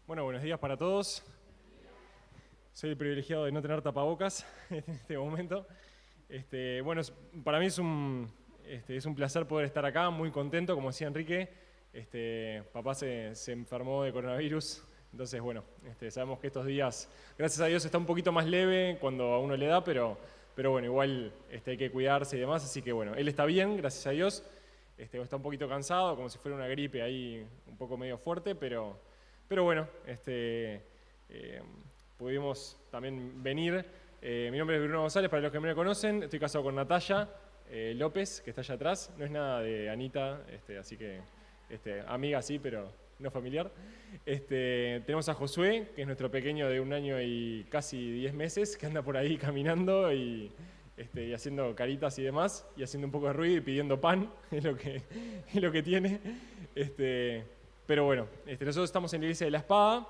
Bueno, buenos días para todos. Soy el privilegiado de no tener tapabocas en este momento. Bueno, para mí es un placer poder estar acá, muy contento, como decía Enrique. Papá se enfermó de coronavirus, entonces bueno, sabemos que estos días, gracias a Dios, está un poquito más leve cuando a uno le da, pero bueno, igual hay que cuidarse y demás, así que bueno, él está bien, gracias a Dios. Está un poquito cansado, como si fuera una gripe ahí un poco medio fuerte, pero bueno, pudimos también venir. Mi nombre es Bruno González, para los que me conocen. Estoy casado con Natalia López, que está allá atrás. No es nada de Anita, así que amiga sí, pero no familiar. Tenemos a Josué, que es nuestro pequeño de 1 año y casi 10 meses, que anda por ahí caminando y haciendo caritas y demás, y haciendo un poco de ruido y pidiendo pan, es lo que tiene. Pero bueno, nosotros estamos en la Iglesia de la Espada.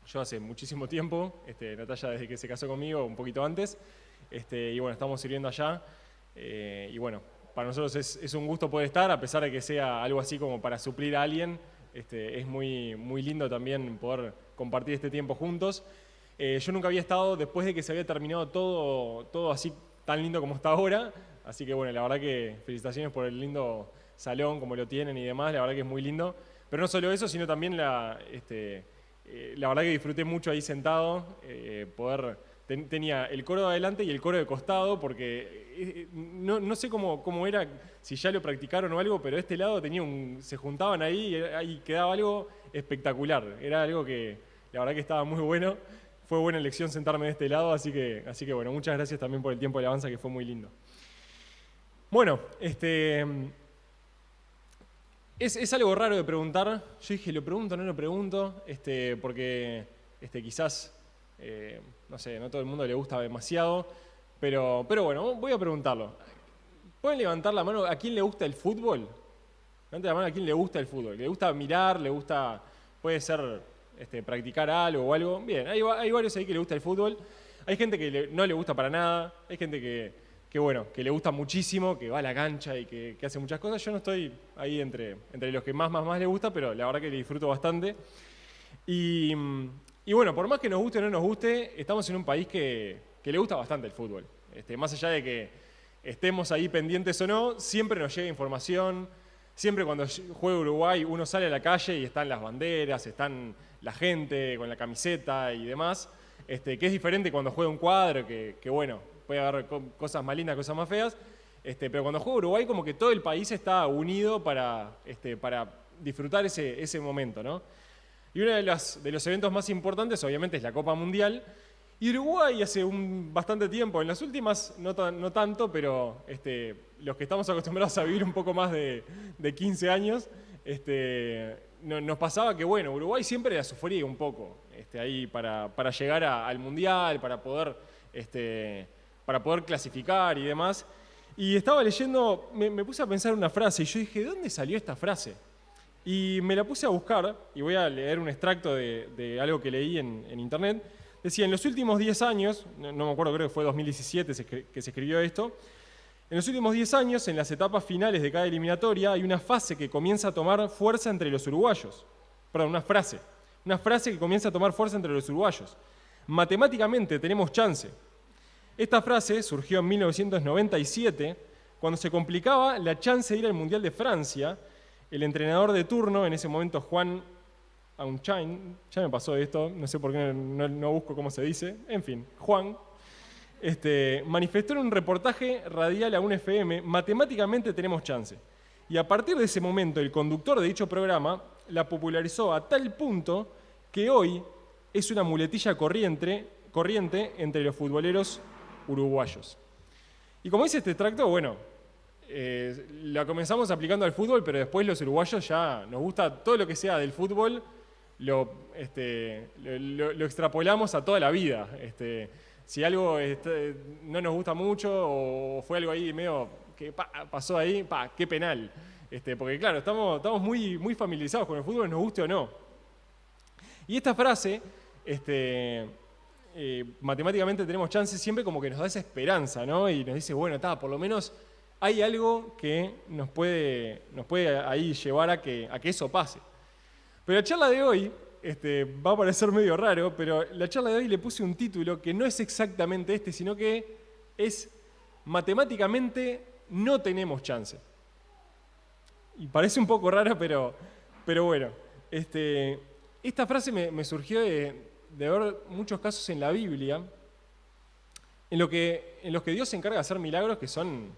Yo hace muchísimo tiempo, Natalia desde que se casó conmigo, un poquito antes, y bueno, estamos sirviendo allá, y bueno, para nosotros es un gusto poder estar, a pesar de que sea algo así como para suplir a alguien. Es muy, muy lindo también poder compartir este tiempo juntos. Yo nunca había estado después de que se había terminado todo así tan lindo como está ahora, así que bueno, la verdad que felicitaciones por el lindo salón, como lo tienen y demás, la verdad que es muy lindo. Pero no solo eso, sino también la verdad que disfruté mucho ahí sentado, tenía el coro de adelante y el coro de costado, porque no sé cómo era, si ya lo practicaron o algo, pero de este lado se juntaban ahí y ahí quedaba algo espectacular. Era algo que la verdad que estaba muy bueno. Fue buena elección sentarme de este lado, así que bueno, muchas gracias también por el tiempo de alabanza, que fue muy lindo. Bueno, es algo raro de preguntar. Yo dije, ¿lo pregunto o no lo pregunto? Porque quizás, no sé, no todo el mundo le gusta demasiado, pero bueno, voy a preguntarlo. ¿Pueden levantar la mano a quién le gusta el fútbol? Levanten la mano a quién le gusta el fútbol. ¿Le gusta mirar? ¿Le gusta, puede ser, practicar algo o algo? Bien, hay varios ahí que le gusta el fútbol. Hay gente que no le gusta para nada. Hay gente que le gusta muchísimo, que va a la cancha y que hace muchas cosas. Yo no estoy ahí entre los que más le gusta, pero la verdad que le disfruto bastante. Y bueno, por más que nos guste o no nos guste, estamos en un país que le gusta bastante el fútbol. Más allá de que estemos ahí pendientes o no, siempre nos llega información. Siempre cuando juega Uruguay, uno sale a la calle y están las banderas, están la gente con la camiseta y demás. Que es diferente cuando juega un cuadro, que bueno, puede haber cosas más lindas, cosas más feas, pero cuando juega Uruguay como que todo el país está unido para disfrutar ese momento, ¿no? Y uno de los eventos más importantes obviamente es la Copa Mundial, y Uruguay hace bastante tiempo, en las últimas no tanto, pero los que estamos acostumbrados a vivir un poco más de 15 años, nos pasaba que bueno, Uruguay siempre la sufría un poco ahí para llegar al Mundial, para poder clasificar y demás. Y estaba leyendo, me puse a pensar una frase y yo dije, ¿de dónde salió esta frase? Y me la puse a buscar, y voy a leer un extracto de algo que leí en internet. Decía, en los últimos 10 años, no me acuerdo, creo que fue 2017 que se escribió esto, en los últimos 10 años, en las etapas finales de cada eliminatoria, hay una fase que comienza a tomar fuerza entre los uruguayos. Perdón, una frase que comienza a tomar fuerza entre los uruguayos. Matemáticamente tenemos chance. Esta frase surgió en 1997, cuando se complicaba la chance de ir al Mundial de Francia. El entrenador de turno, en ese momento Juan Aunchain, ya me pasó esto, no sé por qué no busco cómo se dice, en fin, Juan, manifestó en un reportaje radial a un FM, matemáticamente tenemos chance. Y a partir de ese momento, el conductor de dicho programa la popularizó a tal punto que hoy es una muletilla corriente entre los futboleros uruguayos. Y como dice este extracto, bueno, la comenzamos aplicando al fútbol, pero después los uruguayos ya nos gusta todo lo que sea del fútbol, lo extrapolamos a toda la vida. Si algo no nos gusta mucho o fue algo ahí medio que pasó ahí, qué penal. Porque claro, estamos muy, muy familiarizados con el fútbol, nos guste o no. Y esta frase, matemáticamente tenemos chance, siempre como que nos da esa esperanza, ¿no? Y nos dice, bueno, por lo menos hay algo que nos puede ahí llevar a que eso pase. Pero la charla de hoy va a parecer medio raro, pero la charla de hoy le puse un título que no es exactamente este, sino que es matemáticamente no tenemos chance. Y parece un poco rara, pero bueno. Esta frase me surgió de ver muchos casos en la Biblia en los que Dios se encarga de hacer milagros que son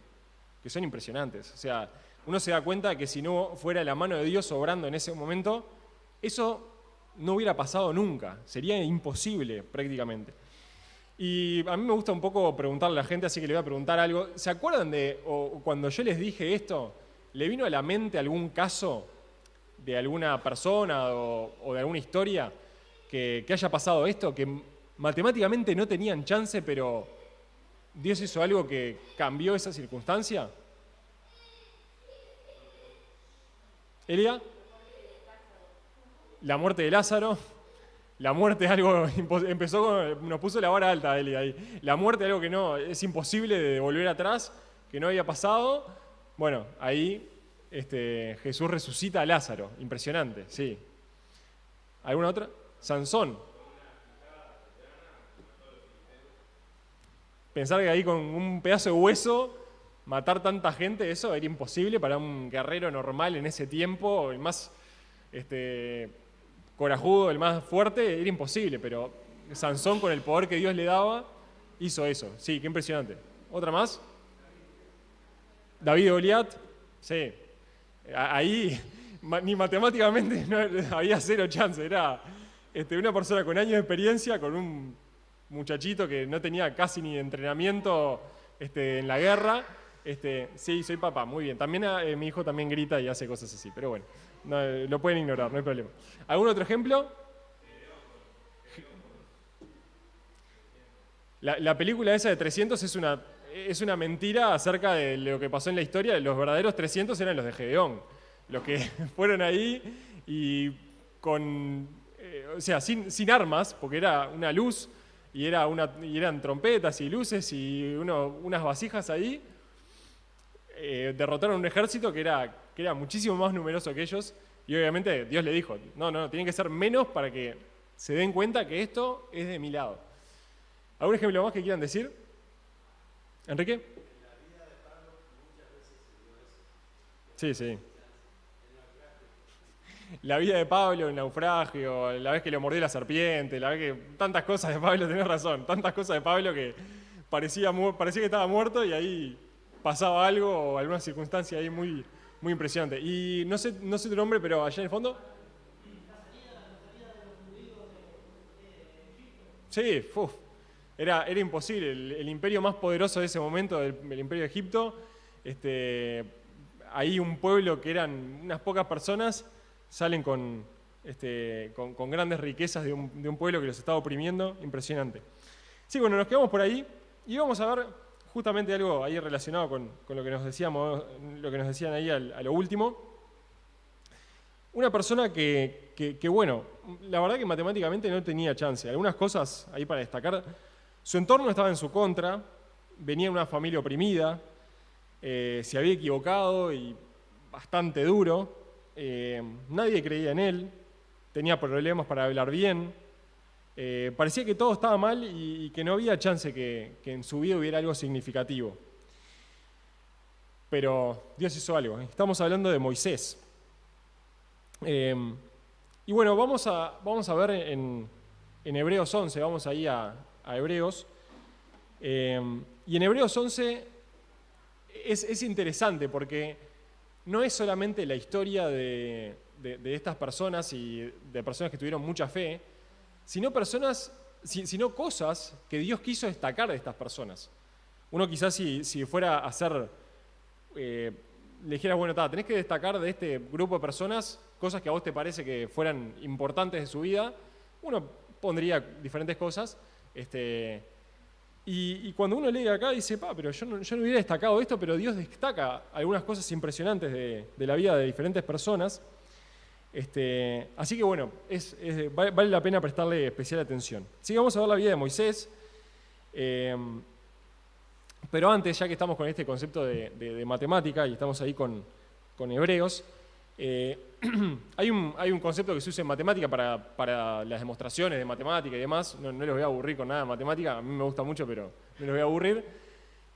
impresionantes. O sea, uno se da cuenta de que si no fuera la mano de Dios obrando en ese momento, eso no hubiera pasado nunca. Sería imposible prácticamente. Y a mí me gusta un poco preguntarle a la gente, así que le voy a preguntar algo. ¿Se acuerdan o cuando yo les dije esto, le vino a la mente algún caso de alguna persona o de alguna historia que haya pasado esto, que matemáticamente no tenían chance, pero Dios hizo algo que cambió esa circunstancia? ¿Elia? La muerte de Lázaro. La muerte es algo, nos puso la vara alta Elia ahí. La muerte es algo que no, es imposible de volver atrás, que no había pasado. Bueno, ahí Jesús resucita a Lázaro. Impresionante, sí. ¿Alguna otra? Sansón. Pensar que ahí con un pedazo de hueso matar tanta gente, eso era imposible para un guerrero normal en ese tiempo, el más corajudo, el más fuerte, era imposible, pero Sansón, con el poder que Dios le daba, hizo eso. Sí, qué impresionante. ¿Otra más? David y Goliat. Sí. Ahí ni matemáticamente no, había cero chance. Era una persona con años de experiencia, con un muchachito que no tenía casi ni entrenamiento en la guerra. Sí, soy papá, muy bien. También mi hijo también grita y hace cosas así, pero bueno, no, lo pueden ignorar, no hay problema. ¿Algún otro ejemplo? La película esa de 300 es una mentira acerca de lo que pasó en la historia. Los verdaderos 300 eran los de Gedeón, los que fueron ahí y o sea, sin armas, porque era una luz y eran trompetas y luces y unas vasijas ahí. Derrotaron un ejército que era muchísimo más numeroso que ellos, y obviamente Dios le dijo, no, tienen que ser menos para que se den cuenta que esto es de mi lado. ¿Algún ejemplo más que quieran decir? ¿Enrique? Sí. La vida de Pablo, el naufragio, la vez que lo mordió la serpiente, la vez que... Tantas cosas de Pablo, tenés razón, tantas cosas de Pablo que parecía que estaba muerto y ahí pasaba algo o alguna circunstancia ahí muy, muy impresionante. Y no sé tu nombre, pero allá en el fondo. Sí, era imposible. El imperio más poderoso de ese momento, el imperio de Egipto, ahí un pueblo que eran unas pocas personas, salen con grandes riquezas de un pueblo que los estaba oprimiendo. Impresionante. Sí, bueno, nos quedamos por ahí y vamos a ver justamente algo ahí relacionado con lo que nos decían ahí a lo último. Una persona que, bueno, la verdad que matemáticamente no tenía chance. Algunas cosas ahí para destacar. Su entorno estaba en su contra, venía de una familia oprimida, se había equivocado y bastante duro. Nadie creía en él, tenía problemas para hablar bien. Parecía que todo estaba mal y que no había chance que en su vida hubiera algo significativo. Pero Dios hizo algo. Estamos hablando de Moisés. Y bueno, vamos a ver en Hebreos 11, vamos ahí a Hebreos. Y en Hebreos 11 es interesante porque no es solamente la historia de estas personas y de personas que tuvieron mucha fe, sino cosas que Dios quiso destacar de estas personas. Uno quizás si fuera a hacer, le dijera, bueno, tenés que destacar de este grupo de personas cosas que a vos te parece que fueran importantes de su vida, uno pondría diferentes cosas. Y cuando uno lee acá dice, pero yo no hubiera destacado esto, pero Dios destaca algunas cosas impresionantes de la vida de diferentes personas. Así que bueno, vale la pena prestarle especial atención. Así que vamos a ver la vida de Moisés. Pero antes, ya que estamos con este concepto de matemática y estamos ahí con Hebreos, hay un concepto que se usa en matemática para las demostraciones de matemática y demás. No les voy a aburrir con nada de matemática, a mí me gusta mucho, pero no les voy a aburrir.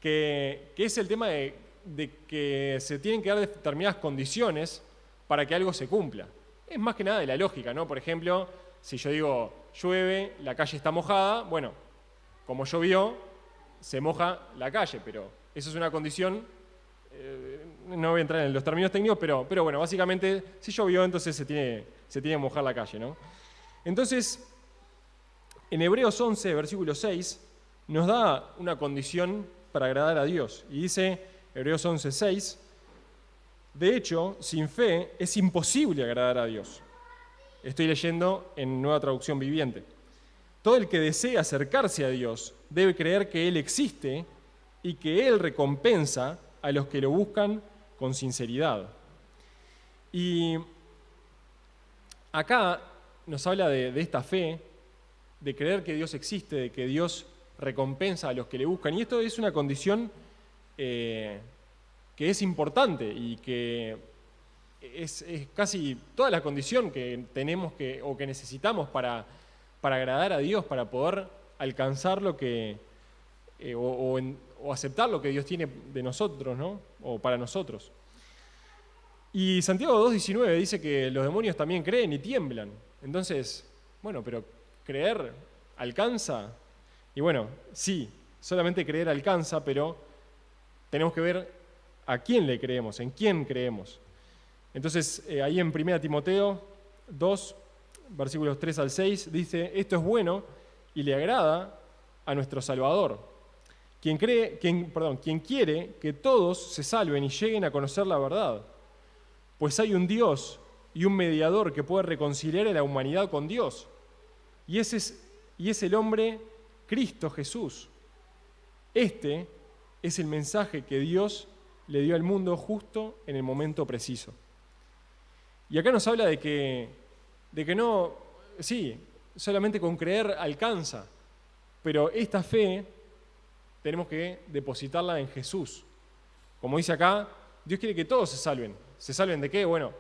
Que es el tema de que se tienen que dar determinadas condiciones para que algo se cumpla. Es más que nada de la lógica, ¿no? Por ejemplo, si yo digo llueve, la calle está mojada, bueno, como llovió, se moja la calle, pero eso es una condición, no voy a entrar en los términos técnicos, pero bueno, básicamente, si llovió, entonces se tiene que mojar la calle, ¿no? Entonces, en Hebreos 11, versículo 6, nos da una condición para agradar a Dios. Y dice, Hebreos 11, 6, de hecho, sin fe es imposible agradar a Dios. Estoy leyendo en Nueva Traducción Viviente. Todo el que desea acercarse a Dios debe creer que Él existe y que Él recompensa a los que lo buscan con sinceridad. Y acá nos habla de esta fe, de creer que Dios existe, de que Dios recompensa a los que le buscan. Y esto es una condición que es importante y que es casi toda la condición que tenemos o que necesitamos para agradar a Dios, para poder alcanzar lo que o aceptar lo que Dios tiene de nosotros, ¿no? O para nosotros. Y Santiago 2:19 dice que los demonios también creen y tiemblan. Entonces, bueno, pero creer alcanza. Y bueno, sí, solamente creer alcanza, pero tenemos que ver a quién le creemos, en quién creemos. Entonces, ahí en 1 Timoteo 2, versículos 3 al 6, dice, esto es bueno y le agrada a nuestro Salvador, quien quiere que todos se salven y lleguen a conocer la verdad. Pues hay un Dios y un mediador que puede reconciliar a la humanidad con Dios. Y es el hombre Cristo Jesús. Este es el mensaje que Dios le dio al mundo justo en el momento preciso. Y acá nos habla de que no, sí, solamente con creer alcanza, pero esta fe tenemos que depositarla en Jesús. Como dice acá, Dios quiere que todos se salven. ¿Se salven de qué? Bueno,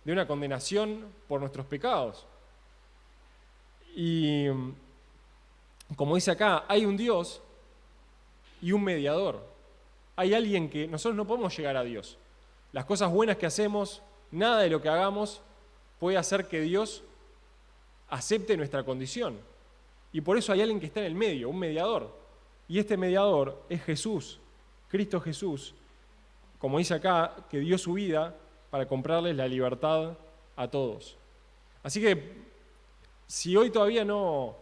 de una condenación por nuestros pecados. Y como dice acá, hay un Dios y un mediador. Hay alguien que nosotros no podemos llegar a Dios. Las cosas buenas que hacemos, nada de lo que hagamos puede hacer que Dios acepte nuestra condición. Y por eso hay alguien que está en el medio, un mediador. Y este mediador es Jesús, Cristo Jesús, como dice acá, que dio su vida para comprarles la libertad a todos. Así que si hoy todavía no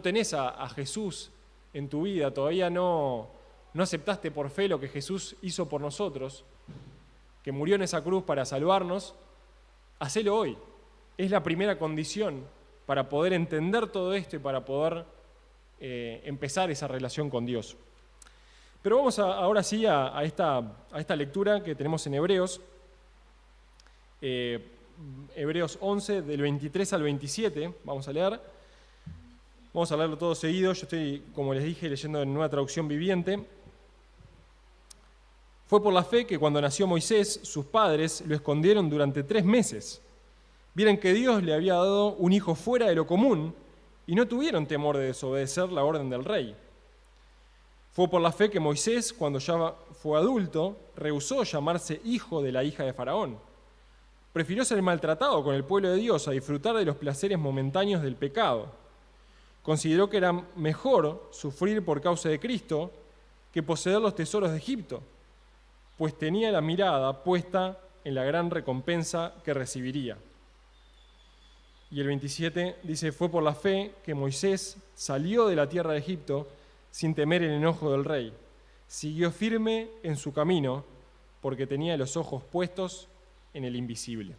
tenés a Jesús en tu vida, todavía no aceptaste por fe lo que Jesús hizo por nosotros, que murió en esa cruz para salvarnos, hacelo hoy. Es la primera condición para poder entender todo esto y para poder empezar esa relación con Dios. Pero vamos ahora sí a esta lectura que tenemos en Hebreos. Hebreos 11, del 23 al 27, vamos a leer. Vamos a leerlo todo seguido. Yo estoy, como les dije, leyendo en Nueva Traducción Viviente. Fue por la fe que cuando nació Moisés, sus padres lo escondieron durante 3 meses. Vieron que Dios le había dado un hijo fuera de lo común y no tuvieron temor de desobedecer la orden del rey. Fue por la fe que Moisés, cuando ya fue adulto, rehusó llamarse hijo de la hija de Faraón. Prefirió ser maltratado con el pueblo de Dios a disfrutar de los placeres momentáneos del pecado. Consideró que era mejor sufrir por causa de Cristo que poseer los tesoros de Egipto, pues tenía la mirada puesta en la gran recompensa que recibiría. Y el 27 dice, fue por la fe que Moisés salió de la tierra de Egipto sin temer el enojo del rey. Siguió firme en su camino porque tenía los ojos puestos en el invisible.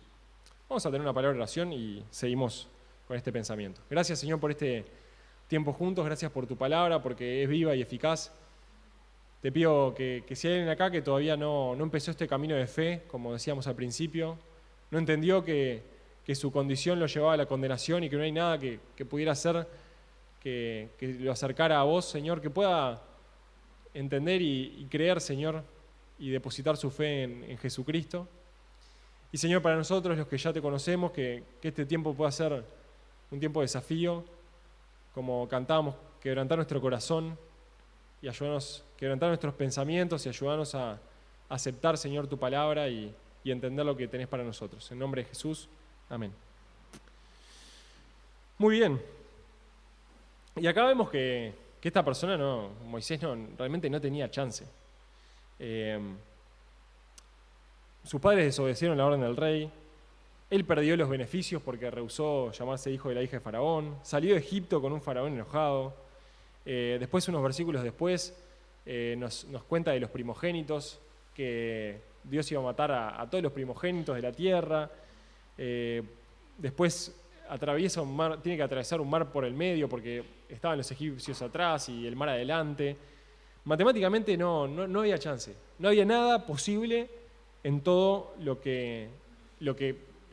Vamos a tener una palabra de oración y seguimos con este pensamiento. Gracias, Señor, por este tiempo juntos. Gracias por tu palabra, porque es viva y eficaz. Te pido que si hay alguien acá que todavía no empezó este camino de fe, como decíamos al principio, no entendió que su condición lo llevaba a la condenación y que no hay nada que pudiera hacer que lo acercara a vos, Señor, que pueda entender y creer, Señor, y depositar su fe en Jesucristo. Y Señor, para nosotros, los que ya te conocemos, que este tiempo pueda ser un tiempo de desafío, como cantábamos, quebrantar nuestro corazón y ayudarnos, quebrantar nuestros pensamientos y ayudarnos a aceptar, Señor, tu palabra y entender lo que tenés para nosotros. En nombre de Jesús, amén. Muy bien. Y acá vemos que esta persona, Moisés, realmente no tenía chance. Sus padres desobedecieron la orden del rey. Él perdió los beneficios porque rehusó llamarse hijo de la hija de Faraón. Salió de Egipto con un faraón enojado. Después, unos versículos después, nos cuenta de los primogénitos, que Dios iba a matar a todos los primogénitos de la tierra. Después atraviesa un mar, tiene que atravesar un mar por el medio porque estaban los egipcios atrás y el mar adelante. Matemáticamente no había chance. No había nada posible en todo lo que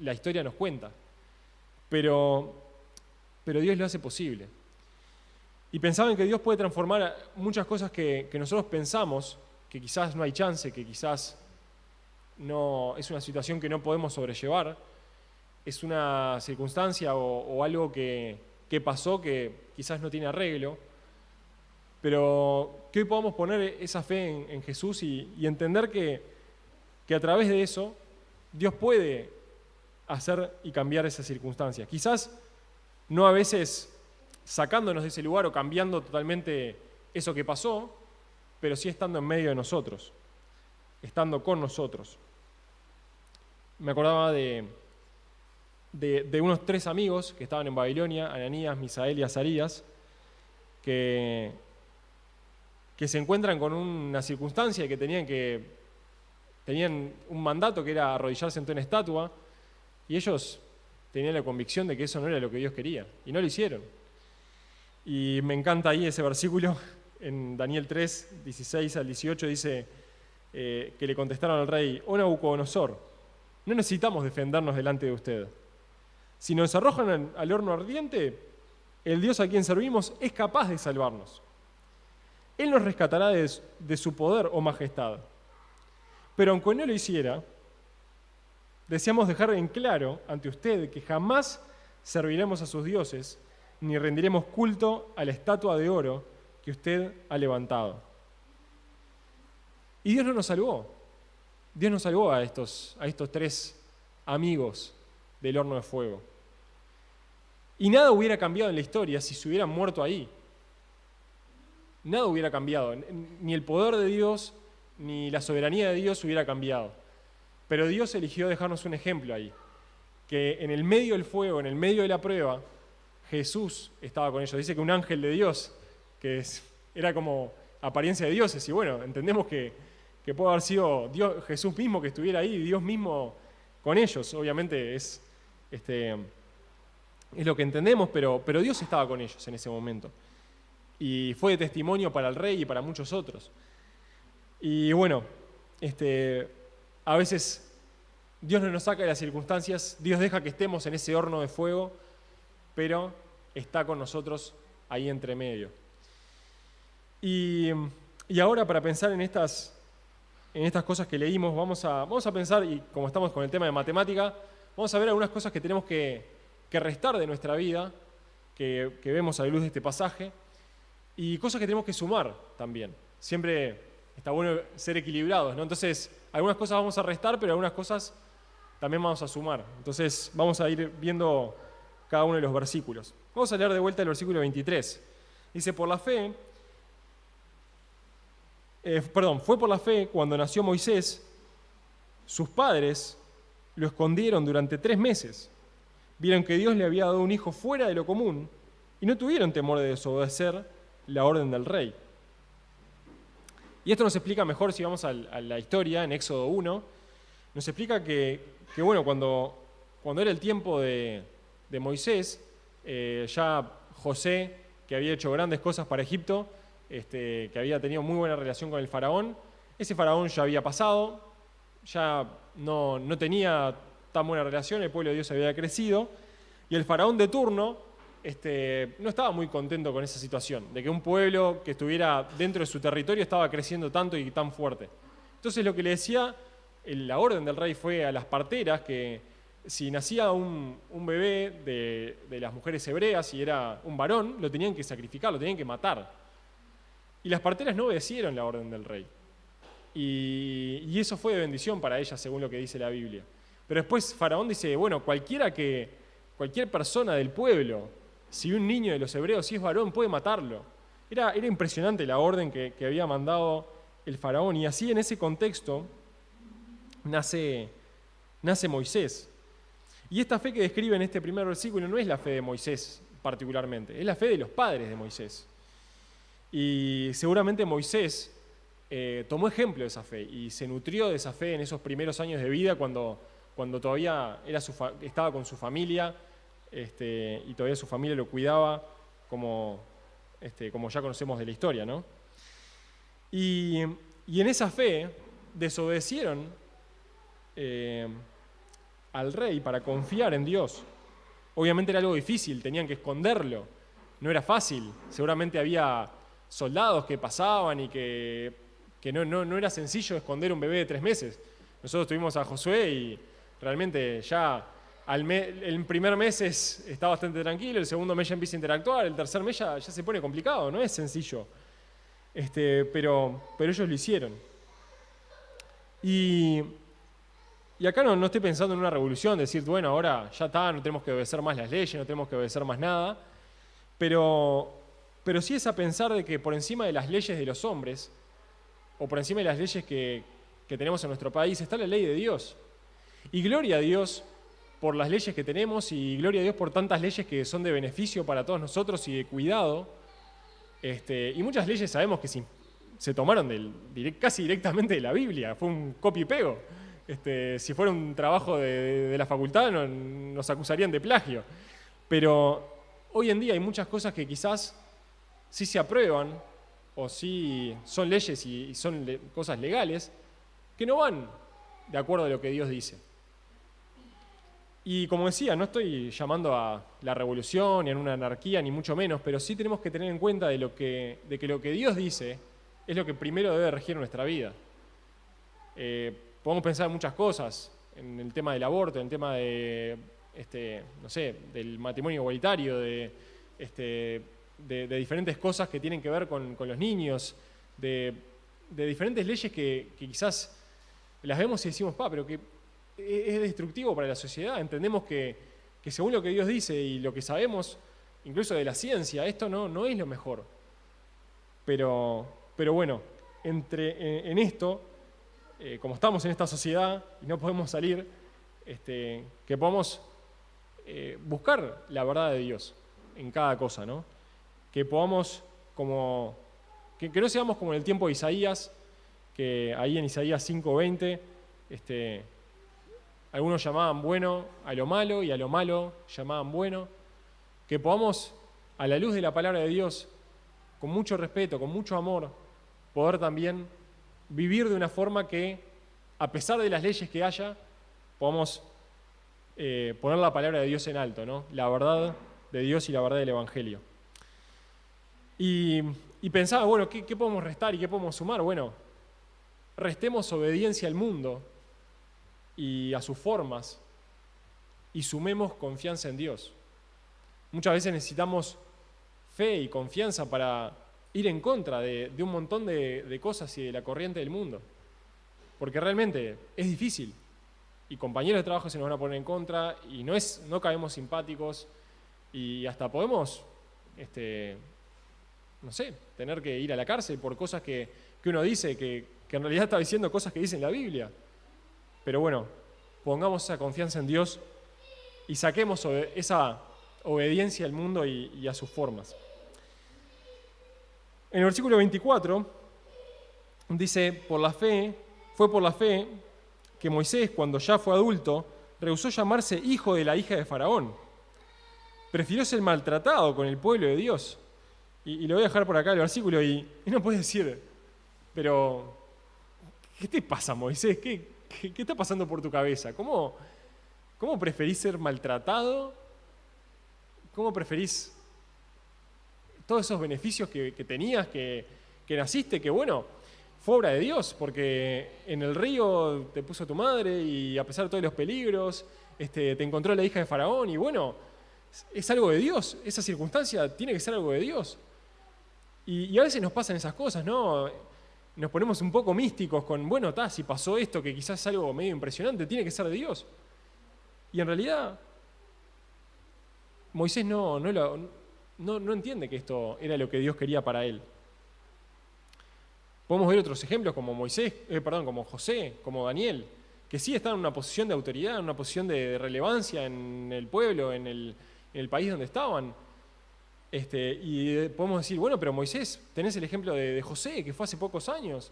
la historia nos cuenta. Pero Dios lo hace posible. Y pensaban que Dios puede transformar muchas cosas que nosotros pensamos que quizás no hay chance, que quizás no es una situación que no podemos sobrellevar, es una circunstancia o algo que pasó que quizás no tiene arreglo, pero que hoy podamos poner esa fe en Jesús y entender que a través de eso Dios puede hacer y cambiar esas circunstancias. Quizás no a veces sacándonos de ese lugar o cambiando totalmente eso que pasó, pero sí estando en medio de nosotros, estando con nosotros. Me acordaba de unos 3 amigos que estaban en Babilonia, Ananías, Misael y Azarías, que se encuentran con una circunstancia que tenían un mandato que era arrodillarse ante una estatua, y ellos tenían la convicción de que eso no era lo que Dios quería, y no lo hicieron. Y me encanta ahí ese versículo, en Daniel 3, 16 al 18, dice que le contestaron al rey: «Oh Nabucodonosor, no necesitamos defendernos delante de usted. Si nos arrojan al horno ardiente, el Dios a quien servimos es capaz de salvarnos. Él nos rescatará de su poder, oh majestad. Pero aunque no lo hiciera, deseamos dejar en claro ante usted que jamás serviremos a sus dioses, ni rendiremos culto a la estatua de oro que usted ha levantado». Y Dios no nos salvó. Dios nos salvó a estos 3 amigos del horno de fuego. Y nada hubiera cambiado en la historia si se hubieran muerto ahí. Nada hubiera cambiado. Ni el poder de Dios, ni la soberanía de Dios hubiera cambiado. Pero Dios eligió dejarnos un ejemplo ahí. Que en el medio del fuego, en el medio de la prueba, Jesús estaba con ellos. Dice que un ángel de Dios, era como apariencia de dioses. Y bueno, entendemos que puede haber sido Dios, Jesús mismo que estuviera ahí, Dios mismo con ellos. Obviamente es lo que entendemos, pero Dios estaba con ellos en ese momento. Y fue de testimonio para el rey y para muchos otros. Y bueno, a veces Dios no nos saca de las circunstancias, Dios deja que estemos en ese horno de fuego, pero está con nosotros ahí entre medio. Y ahora, para pensar en estas cosas que leímos, vamos a pensar, y como estamos con el tema de matemática, vamos a ver algunas cosas que tenemos que restar de nuestra vida, que vemos a la luz de este pasaje, y cosas que tenemos que sumar también. Siempre está bueno ser equilibrados, ¿no? Entonces, algunas cosas vamos a restar, pero algunas cosas también vamos a sumar. Entonces, vamos a ir viendo cada uno de los versículos. Vamos a leer de vuelta el versículo 23. Dice: fue por la fe cuando nació Moisés, sus padres lo escondieron durante 3 meses. Vieron que Dios le había dado un hijo fuera de lo común y no tuvieron temor de desobedecer la orden del rey. Y esto nos explica mejor, si vamos a la historia, en Éxodo 1, nos explica que bueno, cuando era el tiempo de Moisés, ya José, que había hecho grandes cosas para Egipto, que había tenido muy buena relación con el faraón, ese faraón ya había pasado, ya no tenía tan buena relación, el pueblo de Dios había crecido, y el faraón de turno no estaba muy contento con esa situación, de que un pueblo que estuviera dentro de su territorio estaba creciendo tanto y tan fuerte. Entonces lo que le decía la orden del rey fue a las parteras que si nacía un bebé de las mujeres hebreas y era un varón, lo tenían que sacrificar, lo tenían que matar. Y las parteras no obedecieron la orden del rey. Y eso fue de bendición para ellas, según lo que dice la Biblia. Pero después Faraón dice, bueno, cualquier persona del pueblo, si un niño de los hebreos, si es varón, puede matarlo. Era impresionante la orden que había mandado el faraón. Y así, en ese contexto, nace Moisés. Y esta fe que describe en este primer versículo no es la fe de Moisés particularmente, es la fe de los padres de Moisés. Y seguramente Moisés tomó ejemplo de esa fe y se nutrió de esa fe en esos primeros años de vida cuando todavía estaba con su familia y todavía su familia lo cuidaba como ya conocemos de la historia, ¿no? Y en esa fe desobedecieron al rey para confiar en Dios. Obviamente era algo difícil, tenían que esconderlo, no era fácil. Seguramente había soldados que pasaban y que no era sencillo esconder un bebé de 3 meses. Nosotros tuvimos a Josué y realmente ya el primer mes está bastante tranquilo, el segundo mes ya empieza a interactuar, el tercer mes ya se pone complicado, no es sencillo. Pero ellos lo hicieron. Y acá no estoy pensando en una revolución, decir, bueno, ahora ya está, no tenemos que obedecer más las leyes, no tenemos que obedecer más nada, pero sí es a pensar de que por encima de las leyes de los hombres, o por encima de las leyes que tenemos en nuestro país, está la ley de Dios. Y gloria a Dios por las leyes que tenemos, y gloria a Dios por tantas leyes que son de beneficio para todos nosotros y de cuidado. Y muchas leyes sabemos que se tomaron casi directamente de la Biblia, fue un copy y pego. Si fuera un trabajo de la facultad nos acusarían de plagio. Pero hoy en día hay muchas cosas que quizás sí se aprueban o sí son leyes y son cosas legales que no van de acuerdo a lo que Dios dice. Y como decía, no estoy llamando a la revolución ni a una anarquía ni mucho menos, pero sí tenemos que tener en cuenta de que lo que Dios dice es lo que primero debe regir nuestra vida. Podemos pensar en muchas cosas, en el tema del aborto, en el tema de, del matrimonio igualitario, de diferentes cosas que tienen que ver con los niños, de diferentes leyes que quizás las vemos y decimos, pero que es destructivo para la sociedad. Entendemos que según lo que Dios dice y lo que sabemos, incluso de la ciencia, esto no es lo mejor. Pero bueno, en esto, como estamos en esta sociedad y no podemos salir, que podamos buscar la verdad de Dios en cada cosa, ¿no? Que podamos que no seamos como en el tiempo de Isaías, que ahí en Isaías 5:20, algunos llamaban bueno a lo malo y a lo malo llamaban bueno. Que podamos, a la luz de la palabra de Dios, con mucho respeto, con mucho amor, poder también vivir de una forma que, a pesar de las leyes que haya, podamos poner la palabra de Dios en alto, ¿no? La verdad de Dios y la verdad del Evangelio. Y pensaba, bueno, ¿qué podemos restar y qué podemos sumar? Bueno, restemos obediencia al mundo y a sus formas y sumemos confianza en Dios. Muchas veces necesitamos fe y confianza para ir en contra de un montón de cosas y de la corriente del mundo. Porque realmente es difícil. Y compañeros de trabajo se nos van a poner en contra y no caemos simpáticos y hasta podemos, tener que ir a la cárcel por cosas que uno dice que en realidad está diciendo cosas que dice en la Biblia. Pero bueno, pongamos esa confianza en Dios y saquemos esa obediencia al mundo y a sus formas. En el versículo 24 dice, fue por la fe que Moisés, cuando ya fue adulto, rehusó llamarse hijo de la hija de Faraón. Prefirió ser maltratado con el pueblo de Dios. Y lo voy a dejar por acá el versículo y no puedes decir, pero ¿qué te pasa, Moisés? ¿Qué está pasando por tu cabeza? ¿Cómo preferís ser maltratado? ¿Cómo preferís todos esos beneficios que tenías, que naciste? Que bueno, fue obra de Dios, porque en el río te puso tu madre y a pesar de todos los peligros, te encontró la hija de Faraón y bueno, es algo de Dios, esa circunstancia tiene que ser algo de Dios. Y a veces nos pasan esas cosas, ¿no? Nos ponemos un poco místicos con, bueno, si pasó esto, que quizás es algo medio impresionante, tiene que ser de Dios. Y en realidad, Moisés no entiende que esto era lo que Dios quería para él. Podemos ver otros ejemplos como como José, como Daniel, que sí están en una posición de autoridad, en una posición de relevancia en el pueblo, en el país donde estaban. Y podemos decir, bueno, pero Moisés, tenés el ejemplo de José, que fue hace pocos años.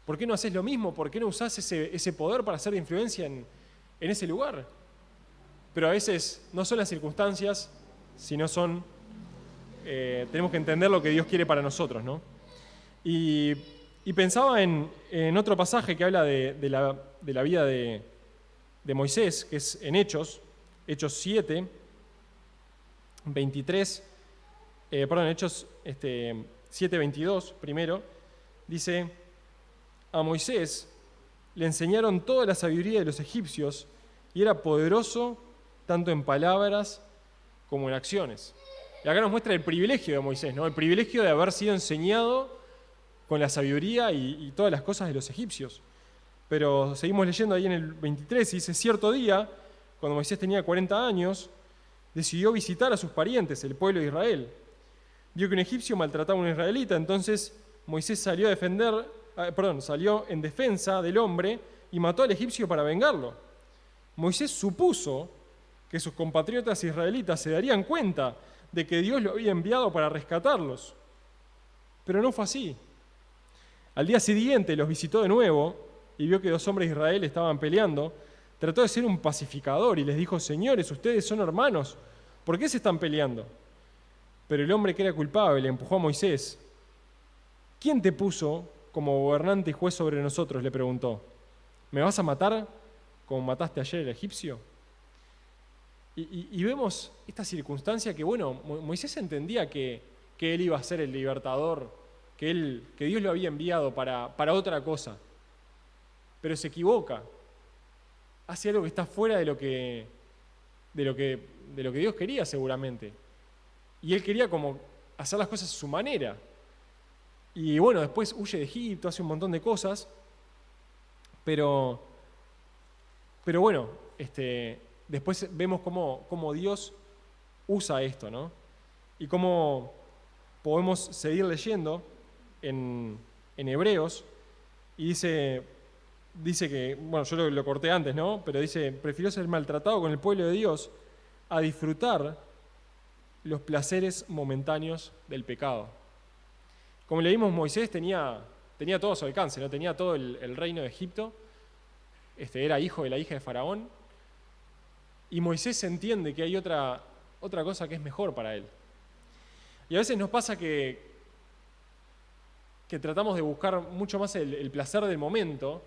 ¿Por qué no haces lo mismo? ¿Por qué no usás ese poder para hacer de influencia en ese lugar? Pero a veces no son las circunstancias, sino tenemos que entender lo que Dios quiere para nosotros, ¿no? Y pensaba en otro pasaje que habla de la vida de Moisés, que es en Hechos 7, 23, Hechos 7, 22, primero, dice, a Moisés le enseñaron toda la sabiduría de los egipcios y era poderoso tanto en palabras como en acciones. Y acá nos muestra el privilegio de Moisés, ¿no? El privilegio de haber sido enseñado con la sabiduría y todas las cosas de los egipcios. Pero seguimos leyendo ahí en el 23, y dice, cierto día, cuando Moisés tenía 40 años, decidió visitar a sus parientes, el pueblo de Israel. Vio que un egipcio maltrataba a un israelita, entonces Moisés salió en defensa del hombre y mató al egipcio para vengarlo. Moisés supuso que sus compatriotas israelitas se darían cuenta de que Dios lo había enviado para rescatarlos. Pero no fue así. Al día siguiente los visitó de nuevo y vio que 2 hombres de Israel estaban peleando. Trató de ser un pacificador y les dijo, señores, ustedes son hermanos, ¿por qué se están peleando? Pero el hombre que era culpable empujó a Moisés. ¿Quién te puso como gobernante y juez sobre nosotros?, le preguntó. ¿Me vas a matar como mataste ayer al egipcio? Y vemos esta circunstancia que, bueno, Moisés entendía que él iba a ser el libertador, que Dios lo había enviado para otra cosa. Pero se equivoca. Hace algo que está fuera de lo que Dios quería seguramente. Y él quería como hacer las cosas a su manera. Y bueno, después huye de Egipto, hace un montón de cosas. Pero bueno, después vemos cómo Dios usa esto, ¿no? Y cómo podemos seguir leyendo en Hebreos, y dice que, bueno, yo lo corté antes, ¿no? Pero dice, prefirió ser maltratado con el pueblo de Dios a disfrutar los placeres momentáneos del pecado. Como leímos, Moisés tenía todo a su alcance, ¿no? Tenía todo el reino de Egipto, era hijo de la hija de Faraón, y Moisés entiende que hay otra cosa que es mejor para él. Y a veces nos pasa que tratamos de buscar mucho más el placer del momento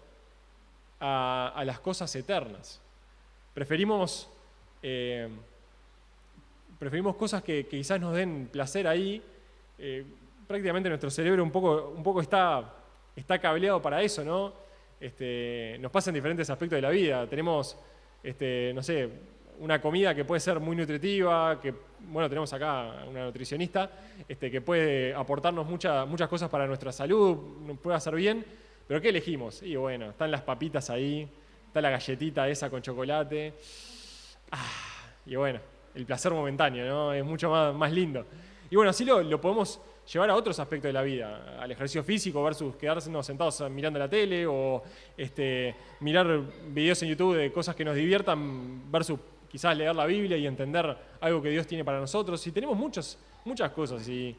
a las cosas eternas. Preferimos cosas que quizás nos den placer ahí. Prácticamente nuestro cerebro un poco está cableado para eso, ¿no? Nos pasa en diferentes aspectos de la vida. Tenemos, no sé, una comida que puede ser muy nutritiva, que, bueno, tenemos acá una nutricionista que puede aportarnos muchas cosas para nuestra salud, nos puede hacer bien, pero ¿qué elegimos? Y bueno, están las papitas ahí, está la galletita esa con chocolate, y bueno, el placer momentáneo, ¿no? Es mucho más lindo. Y bueno, así lo podemos llevar a otros aspectos de la vida, al ejercicio físico versus quedarnos sentados mirando la tele, o mirar videos en YouTube de cosas que nos diviertan versus quizás leer la Biblia y entender algo que Dios tiene para nosotros. Y tenemos muchas cosas. Y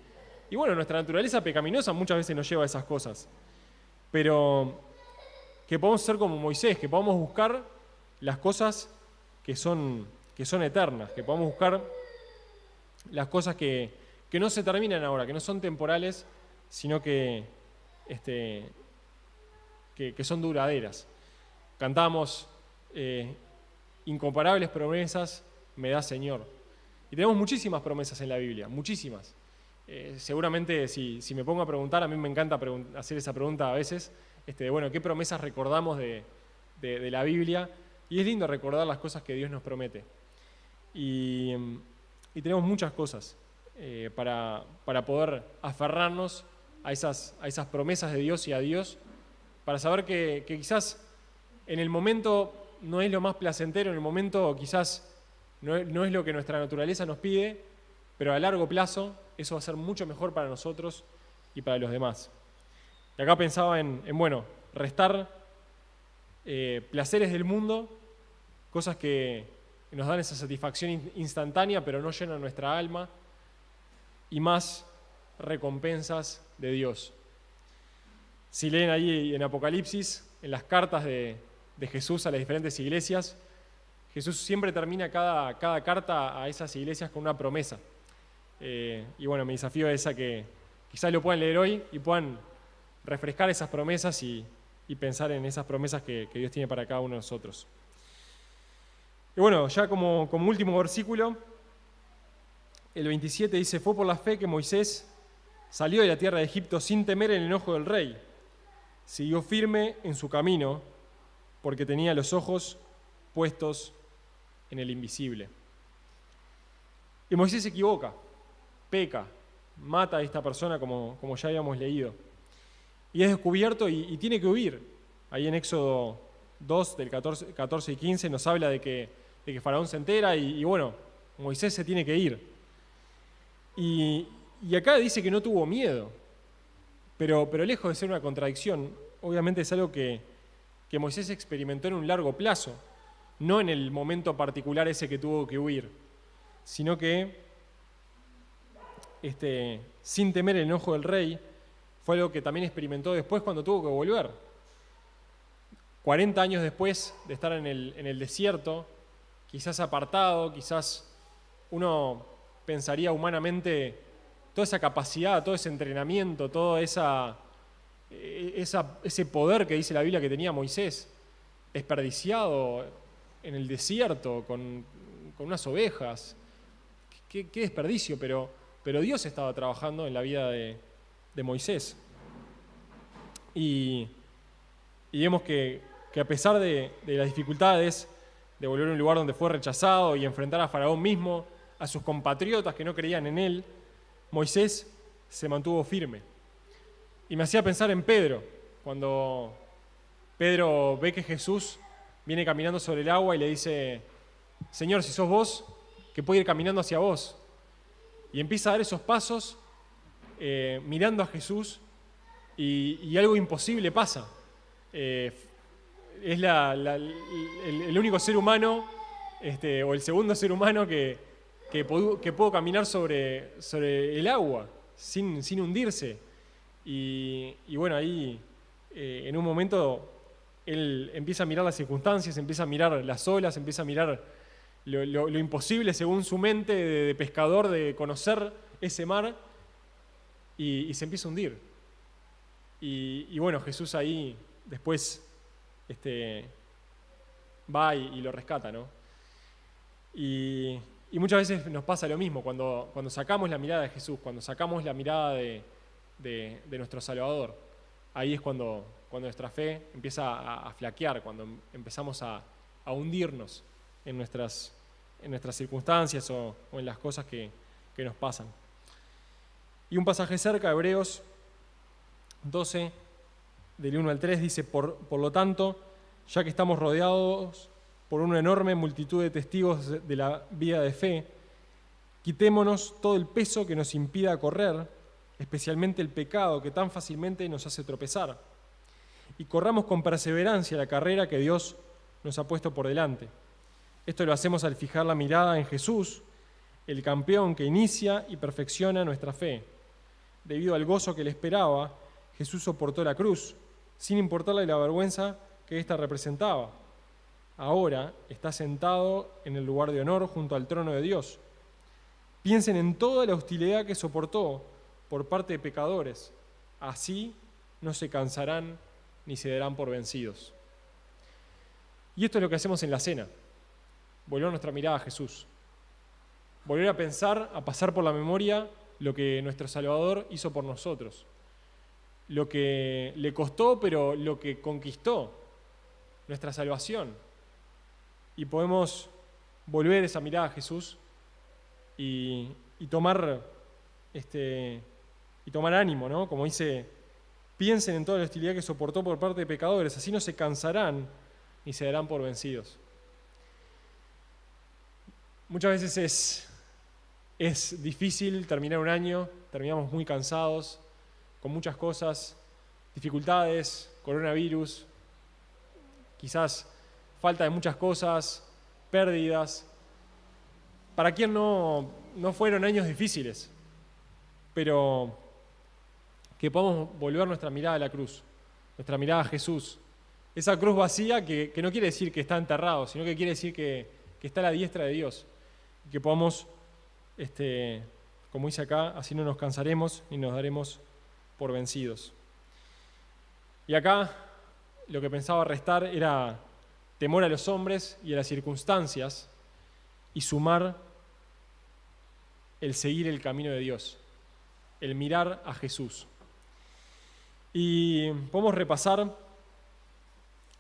bueno, nuestra naturaleza pecaminosa muchas veces nos lleva a esas cosas. Pero que podamos ser como Moisés, que podamos buscar las cosas que son eternas, que podamos buscar las cosas que no se terminan ahora, que no son temporales, sino que son duraderas. Cantamos incomparables promesas me da Señor. Y tenemos muchísimas promesas en la Biblia, muchísimas. Seguramente si me pongo a preguntar, a mí me encanta hacer esa pregunta a veces, bueno, ¿qué promesas recordamos de la Biblia? Y es lindo recordar las cosas que Dios nos promete. Y tenemos muchas cosas para poder aferrarnos a esas promesas de Dios y a Dios, para saber que quizás en el momento no es lo más placentero, en el momento quizás no es lo que nuestra naturaleza nos pide, pero a largo plazo eso va a ser mucho mejor para nosotros y para los demás. Y acá pensaba en restar placeres del mundo, cosas que nos dan esa satisfacción instantánea, pero no llenan nuestra alma, y más recompensas de Dios. Si leen ahí en Apocalipsis, en las cartas de Jesús a las diferentes iglesias, Jesús siempre termina cada carta a esas iglesias con una promesa. Y mi desafío es a que quizás lo puedan leer hoy y puedan refrescar esas promesas y pensar en esas promesas que Dios tiene para cada uno de nosotros. Y ya como último versículo, el 27 dice: fue por la fe que Moisés salió de la tierra de Egipto sin temer el enojo del rey. Siguió firme en su camino porque tenía los ojos puestos en el invisible. Y Moisés se equivoca, peca, mata a esta persona como ya habíamos leído. Y es descubierto y tiene que huir. Ahí en Éxodo 2, del 14 y 15, nos habla de que Faraón se entera y Moisés se tiene que ir. Y acá dice que no tuvo miedo, pero lejos de ser una contradicción, obviamente es algo que Moisés experimentó en un largo plazo, no en el momento particular ese que tuvo que huir, sino que sin temer el enojo del rey, fue algo que también experimentó después cuando tuvo que volver. 40 años después de estar en el desierto, quizás apartado, quizás uno pensaría humanamente toda esa capacidad, todo ese entrenamiento, todo ese poder que dice la Biblia que tenía Moisés, desperdiciado en el desierto con unas ovejas. Qué desperdicio, pero Dios estaba trabajando en la vida de Moisés. Y vemos que a pesar de las dificultades de volver a un lugar donde fue rechazado y enfrentar a Faraón mismo, a sus compatriotas que no creían en él, Moisés se mantuvo firme. Y me hacía pensar en Pedro, cuando Pedro ve que Jesús viene caminando sobre el agua y le dice: Señor, si sos vos, que puedo ir caminando hacia vos. Y empieza a dar esos pasos mirando a Jesús y algo imposible pasa. Es el único ser humano, o el segundo ser humano que pudo caminar sobre el agua sin hundirse. Y ahí en un momento él empieza a mirar las circunstancias, empieza a mirar las olas, empieza a mirar lo imposible según su mente de pescador de conocer ese mar y se empieza a hundir. Y Jesús ahí después va y lo rescata, ¿no? Y muchas veces nos pasa lo mismo, cuando sacamos la mirada de Jesús, cuando sacamos la mirada de nuestro Salvador, ahí es cuando nuestra fe empieza a flaquear, cuando empezamos a hundirnos en nuestras circunstancias o en las cosas que nos pasan. Y un pasaje cerca, Hebreos 12, del 1 al 3, dice: por lo tanto, ya que estamos rodeados por una enorme multitud de testigos de la vida de fe, quitémonos todo el peso que nos impida correr, especialmente el pecado que tan fácilmente nos hace tropezar, y corramos con perseverancia la carrera que Dios nos ha puesto por delante. Esto lo hacemos al fijar la mirada en Jesús, el campeón que inicia y perfecciona nuestra fe. Debido al gozo que le esperaba, Jesús soportó la cruz, sin importarle la vergüenza que ésta representaba. Ahora está sentado en el lugar de honor junto al trono de Dios. Piensen en toda la hostilidad que soportó por parte de pecadores. Así no se cansarán ni se darán por vencidos. Y esto es lo que hacemos en la cena. Volver nuestra mirada a Jesús. Volver a pensar, a pasar por la memoria lo que nuestro Salvador hizo por nosotros, lo que le costó, pero lo que conquistó, nuestra salvación. Y podemos volver esa mirada a Jesús y tomar ánimo, ¿no? Como dice, piensen en toda la hostilidad que soportó por parte de pecadores, así no se cansarán ni se darán por vencidos. Muchas veces es difícil terminar un año, terminamos muy cansados, con muchas cosas, dificultades, coronavirus, quizás falta de muchas cosas, pérdidas. ¿Para quién no fueron años difíciles? Pero que podamos volver nuestra mirada a la cruz, nuestra mirada a Jesús. Esa cruz vacía que no quiere decir que está enterrado, sino que quiere decir que está a la diestra de Dios. Y que podamos, como dice acá, así no nos cansaremos ni nos daremos por vencidos. Y acá lo que pensaba restar era temor a los hombres y a las circunstancias y sumar el seguir el camino de Dios, el mirar a Jesús. Y podemos repasar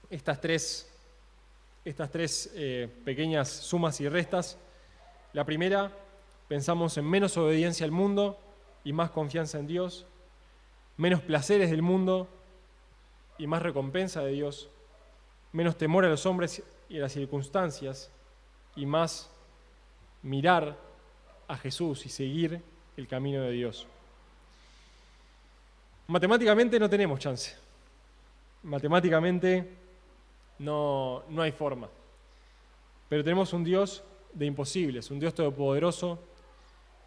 estas tres pequeñas sumas y restas. La primera, pensamos en menos obediencia al mundo y más confianza en Dios, menos placeres del mundo y más recompensa de Dios, menos temor a los hombres y a las circunstancias y más mirar a Jesús y seguir el camino de Dios. Matemáticamente no tenemos chance. Matemáticamente no hay forma. Pero tenemos un Dios de imposibles, un Dios todopoderoso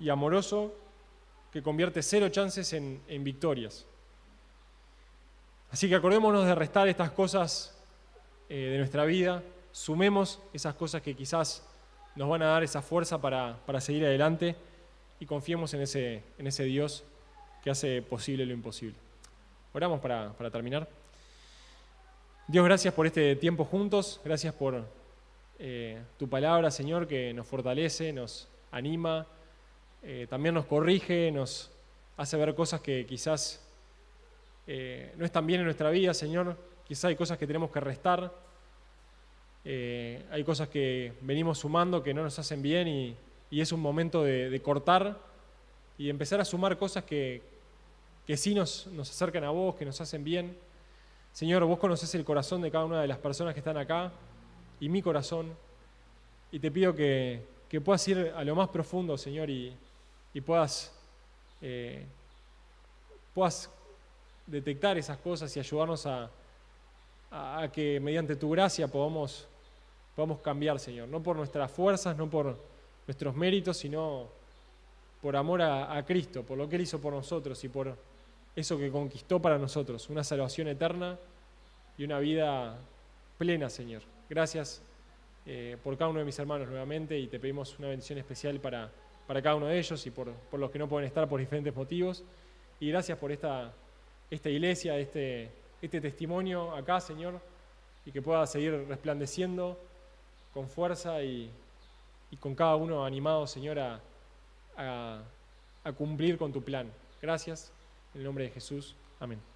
y amoroso que convierte 0 chances en victorias. Así que acordémonos de restar estas cosas de nuestra vida, sumemos esas cosas que quizás nos van a dar esa fuerza para seguir adelante y confiemos en ese Dios que hace posible lo imposible. Oramos para terminar. Dios, gracias por este tiempo juntos, gracias por tu palabra, Señor, que nos fortalece, nos anima, también nos corrige, nos hace ver cosas que quizás no están bien en nuestra vida, Señor. Quizás hay cosas que tenemos que restar, hay cosas que venimos sumando que no nos hacen bien y es un momento de cortar y de empezar a sumar cosas que sí nos acercan a vos, que nos hacen bien. Señor, vos conocés el corazón de cada una de las personas que están acá y mi corazón, y te pido que puedas ir a lo más profundo, Señor, y puedas detectar esas cosas y ayudarnos a que mediante tu gracia podamos cambiar, Señor, no por nuestras fuerzas, no por nuestros méritos, sino por amor a Cristo, por lo que Él hizo por nosotros y por eso que conquistó para nosotros, una salvación eterna y una vida plena, Señor. Gracias por cada uno de mis hermanos nuevamente y te pedimos una bendición especial para cada uno de ellos y por los que no pueden estar por diferentes motivos. Y gracias por esta iglesia, este testimonio acá, Señor, y que pueda seguir resplandeciendo con fuerza y con cada uno animado, Señor, a cumplir con tu plan. Gracias. En el nombre de Jesús. Amén.